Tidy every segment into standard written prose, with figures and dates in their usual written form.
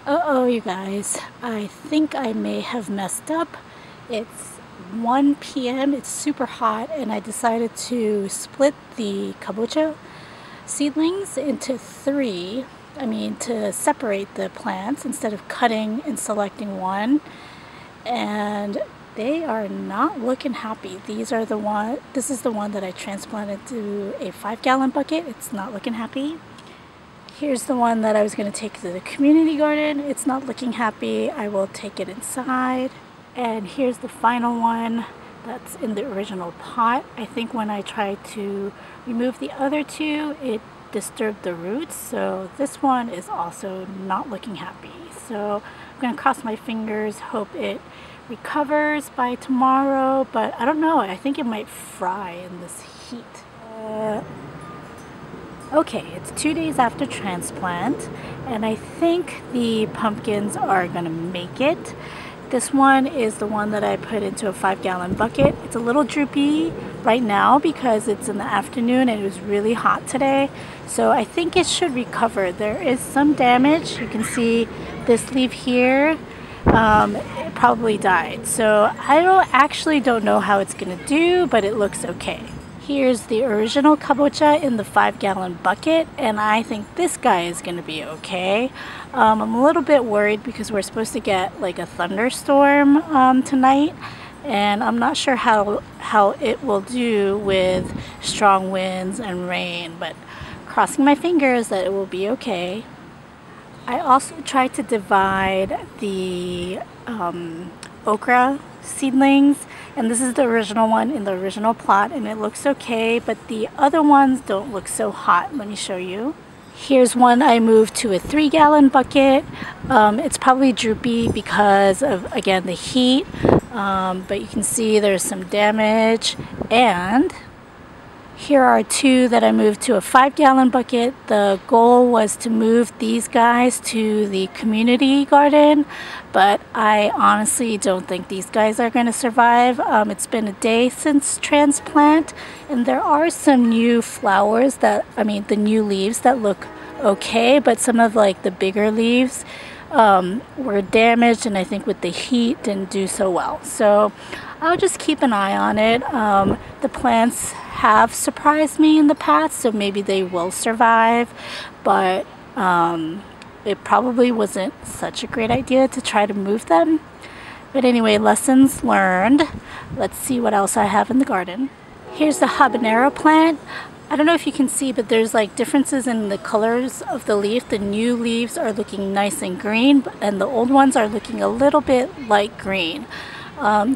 Uh-oh, you guys. I think I may have messed up. It's 1 p.m. It's super hot, and I decided to split the kabocha seedlings into three. To separate the plants instead of cutting and selecting one. And they are not looking happy. This is the one that I transplanted to a 5-gallon bucket. It's not looking happy. Here's the one that I was going to take to the community garden. It's not looking happy. I will take it inside. And here's the final one that's in the original pot. I think when I tried to remove the other two, it disturbed the roots. So this one is also not looking happy. So I'm going to cross my fingers, hope it recovers by tomorrow. But I don't know. I think it might fry in this heat. Okay, it's 2 days after transplant, and I think the pumpkins are gonna make it. This one is the one that I put into a 5-gallon bucket. It's a little droopy right now because it's in the afternoon and it was really hot today. So I think it should recover. There is some damage. You can see this leaf here. It probably died. So I actually don't know how it's gonna do, but it looks okay. Here's the original kabocha in the 5-gallon bucket, and I think this guy is going to be okay. I'm a little bit worried because we're supposed to get like a thunderstorm tonight, and I'm not sure how it will do with strong winds and rain, but crossing my fingers that it will be okay. I also tried to divide the okra seedlings, and this is the original one in the original plot, and it looks okay, but the other ones don't look so hot. Let me show you. Here's one I moved to a 3-gallon bucket. It's probably droopy because of, again, the heat, but you can see there's some damage. And here are two that I moved to a 5-gallon bucket. The goal was to move these guys to the community garden, but I honestly don't think these guys are going to survive. It's been a day since transplant, and there are some new flowers the new leaves that look okay, but some of like the bigger leaves were damaged, and I think with the heat didn't do so well. So I'll just keep an eye on it. The plants have surprised me in the past, so maybe they will survive, but it probably wasn't such a great idea to try to move them. But anyway, lessons learned. Let's see what else I have in the garden. Here's the habanero plant. I don't know if you can see, but there's like differences in the colors of the leaf. The new leaves are looking nice and green, and the old ones are looking a little bit light green.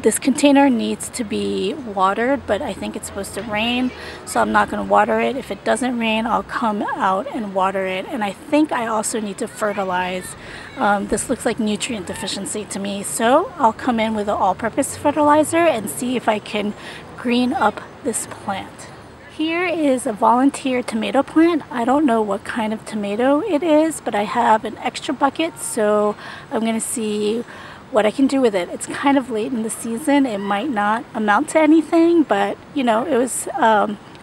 This container needs to be watered, but I think it's supposed to rain, so I'm not going to water it. If it doesn't rain, I'll come out and water it. And I think I also need to fertilize. This looks like nutrient deficiency to me, so I'll come in with an all-purpose fertilizer and see if I can green up this plant. Here is a volunteer tomato plant. I don't know what kind of tomato it is, but I have an extra bucket, so I'm going to see what I can do with it. It's kind of late in the season. It might not amount to anything, but you know, it was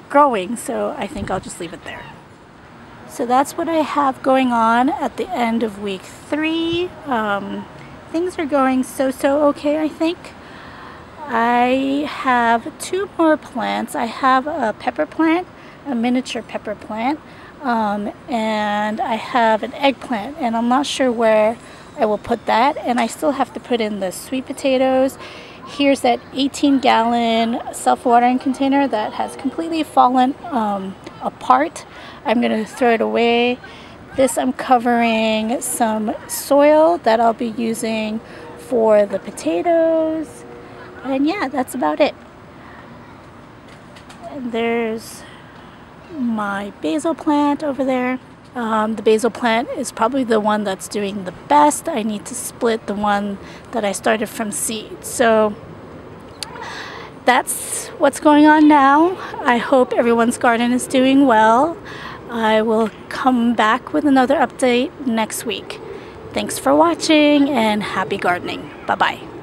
growing, so I think I'll just leave it there. So that's what I have going on at the end of week 3. Things are going so okay, I think. I have 2 more plants. I have a pepper plant, a miniature pepper plant, and I have an eggplant, and I'm not sure where I will put that, and I still have to put in the sweet potatoes. Here's that 18-gallon self-watering container that has completely fallen apart. I'm going to throw it away. This I'm covering some soil that I'll be using for the potatoes. And yeah, that's about it. And there's my basil plant over there. The basil plant is probably the one that's doing the best. I need to split the one that I started from seed. So that's what's going on now. I hope everyone's garden is doing well. I will come back with another update next week. Thanks for watching and happy gardening. Bye-bye.